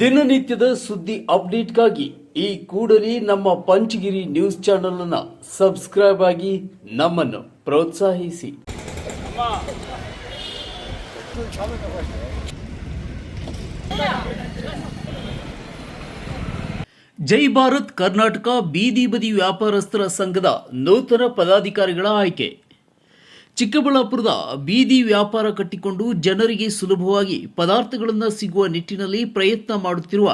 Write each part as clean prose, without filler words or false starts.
ದಿನನಿತ್ಯದ ಸುದ್ದಿ ಅಪ್ಡೇಟ್ಗಾಗಿ ಈ ಕೂಡಲೇ ನಮ್ಮ ಪಂಚಗಿರಿ ನ್ಯೂಸ್ ಚಾನೆಲ್ ಅನ್ನು ಸಬ್ಸ್ಕ್ರೈಬ್ ಆಗಿ ನಮ್ಮನ್ನು ಪ್ರೋತ್ಸಾಹಿಸಿ. ಜೈ ಭಾರತ್ ಕರ್ನಾಟಕ ಬೀದಿ ಬದಿ ವ್ಯಾಪಾರಸ್ಥರ ಸಂಘದ ನೂತನ ಪದಾಧಿಕಾರಿಗಳ ಆಯ್ಕೆ. ಚಿಕ್ಕಬಳ್ಳಾಪುರದ ಬೀದಿ ವ್ಯಾಪಾರ ಕಟ್ಟಿಕೊಂಡು ಜನರಿಗೆ ಸುಲಭವಾಗಿ ಪದಾರ್ಥಗಳನ್ನು ಸಿಗುವ ನಿಟ್ಟಿನಲ್ಲಿ ಪ್ರಯತ್ನ ಮಾಡುತ್ತಿರುವ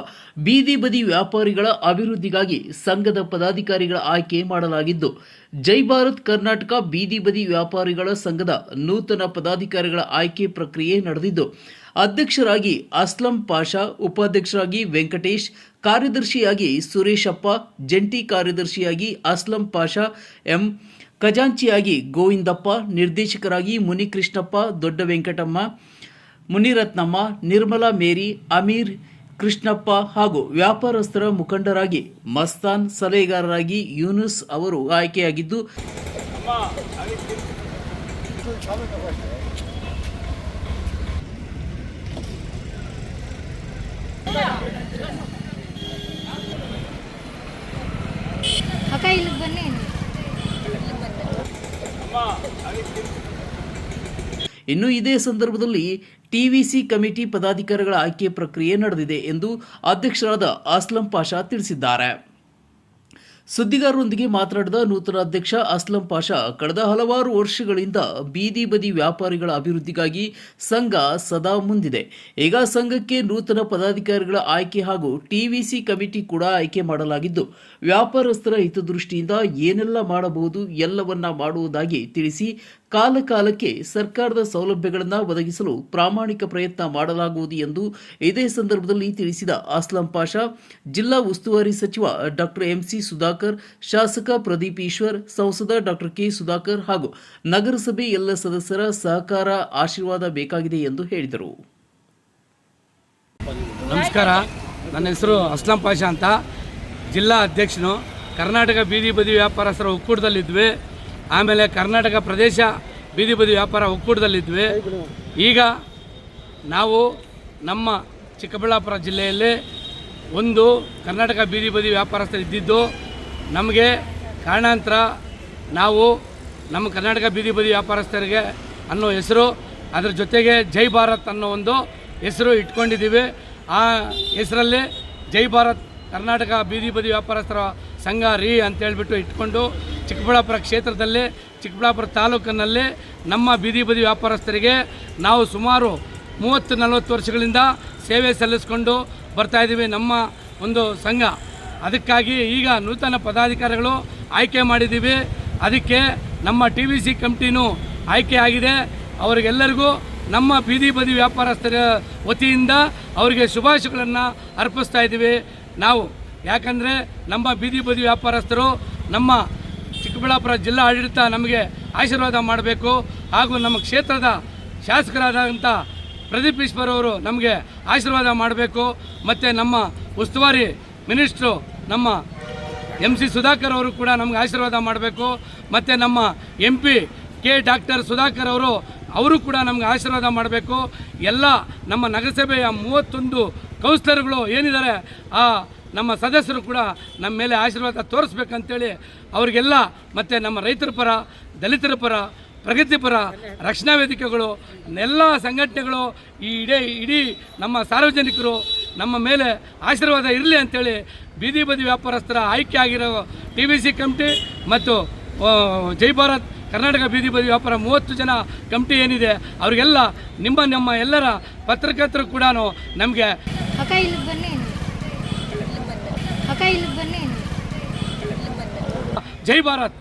ಬೀದಿ ಬದಿ ವ್ಯಾಪಾರಿಗಳ ಅಭಿವೃದ್ಧಿಗಾಗಿ ಸಂಘದ ಪದಾಧಿಕಾರಿಗಳ ಆಯ್ಕೆ ಮಾಡಲಾಗಿದ್ದು, ಜೈ ಭಾರತ್ ಕರ್ನಾಟಕ ಬೀದಿ ಬದಿ ವ್ಯಾಪಾರಿಗಳ ಸಂಘದ ನೂತನ ಪದಾಧಿಕಾರಿಗಳ ಆಯ್ಕೆ ಪ್ರಕ್ರಿಯೆ ನಡೆದಿದ್ದು, ಅಧ್ಯಕ್ಷರಾಗಿ ಅಸ್ಲಂ ಪಾಷಾ, ಉಪಾಧ್ಯಕ್ಷರಾಗಿ ವೆಂಕಟೇಶ್, ಕಾರ್ಯದರ್ಶಿಯಾಗಿ ಸುರೇಶಪ್ಪ, ಜಂಟಿ ಕಾರ್ಯದರ್ಶಿಯಾಗಿ ಅಸ್ಲಂ ಪಾಷಾ ಎಂ, ಖಜಾಂಚಿಯಾಗಿ ಗೋವಿಂದಪ್ಪ, ನಿರ್ದೇಶಕರಾಗಿ ಮುನಿಕೃಷ್ಣಪ್ಪ, ದೊಡ್ಡ ವೆಂಕಟಮ್ಮ, ಮುನಿರತ್ನಮ್ಮ, ನಿರ್ಮಲಾ ಮೇರಿ, ಅಮೀರ್, ಕೃಷ್ಣಪ್ಪ ಹಾಗೂ ವ್ಯಾಪಾರಸ್ಥರ ಮುಖಂಡರಾಗಿ ಮಸ್ತಾನ್, ಸಲಹೆಗಾರರಾಗಿ ಯೂನುಸ್ ಅವರು ಆಯ್ಕೆಯಾಗಿದ್ದು, ಇನ್ನು ಇದೇ ಸಂದರ್ಭದಲ್ಲಿ ಟಿವಿಸಿ ಕಮಿಟಿ ಪದಾಧಿಕಾರಿಗಳ ಆಯ್ಕೆ ಪ್ರಕ್ರಿಯೆ ನಡೆದಿದೆ ಎಂದು ಅಧ್ಯಕ್ಷರಾದ ಅಸ್ಲಂ ಪಾಷಾ ತಿಳಿಸಿದ್ದಾರೆ. ಸುದ್ದಿಗಾರರೊಂದಿಗೆ ಮಾತನಾಡಿದ ನೂತನ ಅಧ್ಯಕ್ಷ ಅಸ್ಲಂ ಪಾಷಾ, ಕಳೆದ ಹಲವಾರು ವರ್ಷಗಳಿಂದ ಬೀದಿ ಬದಿ ವ್ಯಾಪಾರಿಗಳ ಅಭಿವೃದ್ಧಿಗಾಗಿ ಸಂಘ ಸದಾ ಮುಂದಿದೆ. ಈಗ ಸಂಘಕ್ಕೆ ನೂತನ ಪದಾಧಿಕಾರಿಗಳ ಆಯ್ಕೆ ಹಾಗೂ ಟಿವಿಸಿ ಕಮಿಟಿ ಕೂಡ ಆಯ್ಕೆ ಮಾಡಲಾಗಿದ್ದು, ವ್ಯಾಪಾರಸ್ಥರ ಹಿತದೃಷ್ಟಿಯಿಂದ ಏನೆಲ್ಲ ಮಾಡಬಹುದು ಎಲ್ಲವನ್ನ ಮಾಡುವುದಾಗಿ ತಿಳಿಸಿ, ಕಾಲಕಾಲಕ್ಕೆ ಸರ್ಕಾರದ ಸೌಲಭ್ಯಗಳನ್ನು ಒದಗಿಸಲು ಪ್ರಾಮಾಣಿಕ ಪ್ರಯತ್ನ ಮಾಡಲಾಗುವುದು ಎಂದು ಇದೇ ಸಂದರ್ಭದಲ್ಲಿ ತಿಳಿಸಿದ ಅಸ್ಲಂ ಪಾಷಾ, ಜಿಲ್ಲಾ ಉಸ್ತುವಾರಿ ಸಚಿವ ಡಾಕ್ಟರ್ ಎಂಸಿ ಸುಧಾಕರ್, ಶಾಸಕ ಪ್ರದೀಪ್ ಈಶ್ವರ್, ಸಂಸದ ಡಾಕ್ಟರ್ ಕೆ ಸುಧಾಕರ್ ಹಾಗೂ ನಗರಸಭೆ ಎಲ್ಲ ಸದಸ್ಯರ ಸಹಕಾರ, ಆಶೀರ್ವಾದ ಬೇಕಾಗಿದೆ ಎಂದು ಹೇಳಿದರು. ನಮಸ್ಕಾರ, ನನ್ನ ಹೆಸರು ಅಸ್ಲಂ ಪಾಷಾ ಅಂತ, ಜಿಲ್ಲಾ ಅಧ್ಯಕ್ಷನು. ಕರ್ನಾಟಕ ಬೀದಿ ಬದಿ ವ್ಯಾಪಾರಸ್ಥರ ಒಕ್ಕೂಟದಲ್ಲಿದ್ವಿ. ಆಮೇಲೆ ಕರ್ನಾಟಕ ಪ್ರದೇಶ ಬೀದಿ ಬದಿ ವ್ಯಾಪಾರ ಒಕ್ಕೂಟದಲ್ಲಿದ್ವಿ. ಈಗ ನಾವು ನಮ್ಮ ಚಿಕ್ಕಬಳ್ಳಾಪುರ ಜಿಲ್ಲೆಯಲ್ಲಿ ಒಂದು ಕರ್ನಾಟಕ ಬೀದಿ ಬದಿ ವ್ಯಾಪಾರಸ್ಥರು ಇದ್ದಿದ್ದು, ನಮಗೆ ಕಾರಣಾಂತರ ನಾವು ನಮ್ಮ ಕರ್ನಾಟಕ ಬೀದಿ ಬದಿ ವ್ಯಾಪಾರಸ್ಥರಿಗೆ ಅನ್ನೋ ಹೆಸರು, ಅದರ ಜೊತೆಗೆ ಜೈ ಭಾರತ್ ಅನ್ನೋ ಒಂದು ಹೆಸರು ಇಟ್ಕೊಂಡಿದ್ದೀವಿ. ಆ ಹೆಸರಲ್ಲಿ ಜೈ ಭಾರತ್ ಕರ್ನಾಟಕ ಬೀದಿ ಬದಿ ವ್ಯಾಪಾರಸ್ಥರ ಸಂಘ ಅಂತೇಳ್ಬಿಟ್ಟು ಇಟ್ಕೊಂಡು ಚಿಕ್ಕಬಳ್ಳಾಪುರ ಕ್ಷೇತ್ರದಲ್ಲಿ, ಚಿಕ್ಕಬಳ್ಳಾಪುರ ತಾಲೂಕಿನಲ್ಲಿ ನಮ್ಮ ಬೀದಿ ಬದಿ ವ್ಯಾಪಾರಸ್ಥರಿಗೆ ನಾವು ಸುಮಾರು 30-40 ವರ್ಷಗಳಿಂದ ಸೇವೆ ಸಲ್ಲಿಸ್ಕೊಂಡು ಬರ್ತಾಯಿದ್ದೀವಿ ನಮ್ಮ ಒಂದು ಸಂಘ. ಅದಕ್ಕಾಗಿ ಈಗ ನೂತನ ಪದಾಧಿಕಾರಿಗಳು ಆಯ್ಕೆ ಮಾಡಿದ್ದೀವಿ. ಅದಕ್ಕೆ ನಮ್ಮ ಟಿವಿಸಿ ಕಮಿಟಿನೂ ಆಯ್ಕೆ ಆಗಿದೆ. ಅವರಿಗೆಲ್ಲರಿಗೂ ನಮ್ಮ ಬೀದಿ ಬದಿ ವ್ಯಾಪಾರಸ್ಥರ ವತಿಯಿಂದ ಅವರಿಗೆ ಶುಭಾಶಯಗಳನ್ನು ಅರ್ಪಿಸ್ತಾ ಇದ್ದೀವಿ ನಾವು. ಯಾಕಂದರೆ ನಮ್ಮ ಬೀದಿ ಬದಿ ವ್ಯಾಪಾರಸ್ಥರು, ನಮ್ಮ ಚಿಕ್ಕಬಳ್ಳಾಪುರ ಜಿಲ್ಲಾ ಆಡಳಿತ ನಮಗೆ ಆಶೀರ್ವಾದ ಮಾಡಬೇಕು, ಹಾಗೂ ನಮ್ಮ ಕ್ಷೇತ್ರದ ಶಾಸಕರಾದಂಥ ಪ್ರದೀಪ್ ಈಶ್ವರ್ ಅವರು ನಮಗೆ ಆಶೀರ್ವಾದ ಮಾಡಬೇಕು, ಮತ್ತು ನಮ್ಮ ಉಸ್ತುವಾರಿ ಮಿನಿಸ್ಟ್ರು ನಮ್ಮ ಎಂಸಿ ಸುಧಾಕರ್ ಅವರು ಕೂಡ ನಮಗೆ ಆಶೀರ್ವಾದ ಮಾಡಬೇಕು, ಮತ್ತು ನಮ್ಮ MP ಕೆ ಡಾಕ್ಟರ್ ಸುಧಾಕರ್ ಅವರು ಕೂಡ ನಮಗೆ ಆಶೀರ್ವಾದ ಮಾಡಬೇಕು. ಎಲ್ಲ ನಮ್ಮ ನಗರಸಭೆಯ 31 ಕೌನ್ಸಿಲರ್ಗಳು ಏನಿದ್ದಾರೆ, ಆ ನಮ್ಮ ಸದಸ್ಯರು ಕೂಡ ನಮ್ಮ ಮೇಲೆ ಆಶೀರ್ವಾದ ತೋರಿಸ್ಬೇಕಂತೇಳಿ ಅವರಿಗೆಲ್ಲ, ಮತ್ತು ನಮ್ಮ ರೈತರ ಪರ, ದಲಿತರ ಪರ, ಪ್ರಗತಿಪರ, ರಕ್ಷಣಾ ವೇದಿಕೆಗಳು, ಎಲ್ಲ ಸಂಘಟನೆಗಳು, ಇಡೀ ನಮ್ಮ ಸಾರ್ವಜನಿಕರು ನಮ್ಮ ಮೇಲೆ ಆಶೀರ್ವಾದ ಇರಲಿ ಅಂಥೇಳಿ ಬೀದಿ ಬದಿ ವ್ಯಾಪಾರಸ್ಥರ ಆಯ್ಕೆ ಆಗಿರೋ ಟಿವಿಸಿ ಕಮಿಟಿ ಮತ್ತು ಜೈ ಭಾರತ್ ಕರ್ನಾಟಕ ಬೀದಿ ಬದಿ ವ್ಯಾಪಾರ 30 ಜನ ಕಮಿಟಿ ಏನಿದೆ, ಅವರಿಗೆಲ್ಲ ನಮ್ಮ ಎಲ್ಲರ ಪತ್ರಕರ್ತರು ಕೂಡ ನಮಗೆ ಜೈ ಭಾರತ್.